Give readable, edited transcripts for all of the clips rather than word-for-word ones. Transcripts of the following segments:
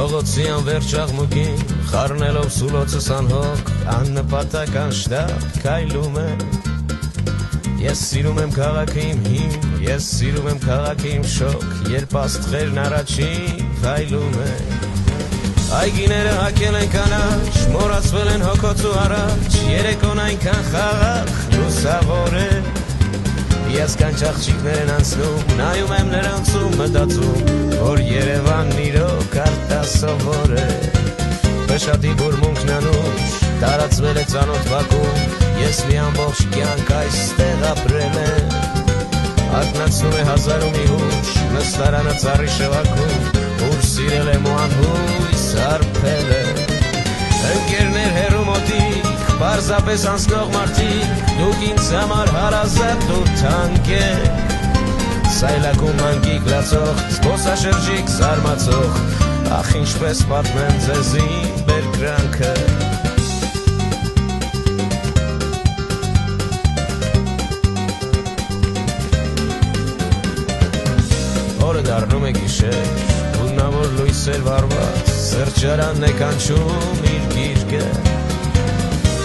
Փողոցի անվերջ աղմուկին խառնելով սուլոցս անհոգ աննպատակ անշտապ քայլում եմ Ես սիրում եմ քաղաքը իմ հին Ես սիրում եմ քաղաքը իմ շոկ Երբ աստղերն առաջին քայլում են Այգիները հագել են կանաչ Մոռացվել են հոգոց ու առաջ Երեկոն այնքան խաղաղ լուսավոր է Ես կանչ աղջիկներ են անցնում Նայում եմ նրանց ու մտածում Որ Երևանն իրոք արտասովոր է Փշատի բուրմունքն անուշ Տարածվել է ծանոթ վակում Ես մի ամբողջ կյանք այստեղ ապրել եմ Ակնացնում է հազար ու մի հուշ Նստարանը ծառի շվաքում Ուր սիրել եմ ու անհույս արփել եմ Ընկերներ հեռու մոտիկ Պարզապես անցնող մարդիկ Դուք ինձ համար հարազատ ու թանկ եք Սայլակում մանկիկ լացող Զբոսաշրջիկ զարմացող Ախ ինչպես պատմեմ ձեզ իմ բերկրանքը Օրը դառնում է գիշեր Գունավոր լույսեր վառված Սրճարանն է կանչում իր գիրկը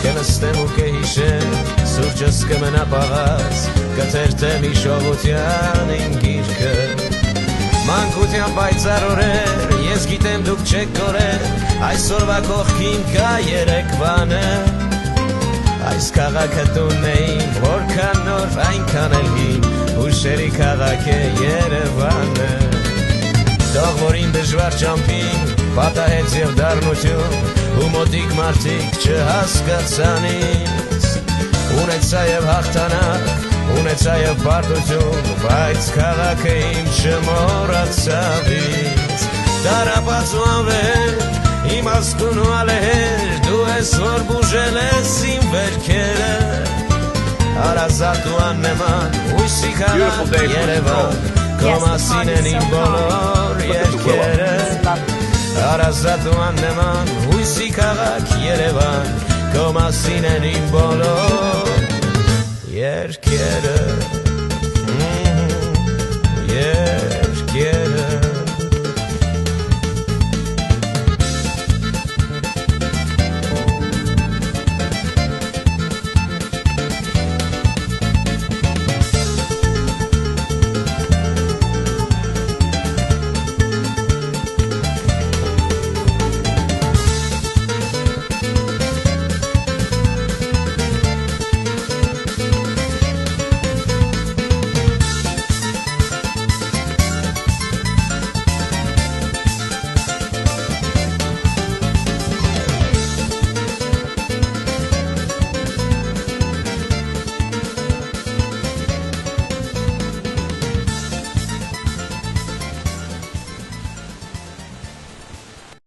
Կնստեմ ու կհիշեմ Սուրճս կմնա պաղած Կթերթեմ հիշողության իմ գիրկը Մանկության պայծառ օրեր Ես գիտեմ դուք չեք կորել Այսօրվա կողքին կա երեկվանը Այս քաղաքը տունն է իմ Որքան նոր այնքան էլ հին Հուշերի քաղաք է Երևանը Թող որ իմ դժվար ճամփին Պատահեց և դառնություն Ու մոտիկ մարդիկ չհասկացան ինձ Ունեցա և հաղթանակ Ունեցա և պարտություն Բայց քաղաքը իմ չմոռացավ ինձ Դարապած ու անվեր Իմաստուն ու ալեհեր Դու ես որ բուժել ես իմ վերքերը Հարազատ ու աննման Հույսի քաղաք Երևան Քո մասին են իմ բոլոր երգերը Հարազատ ու աննման Հույսի քաղաք Երևան Քո մասին են իմ բոլոր երգերը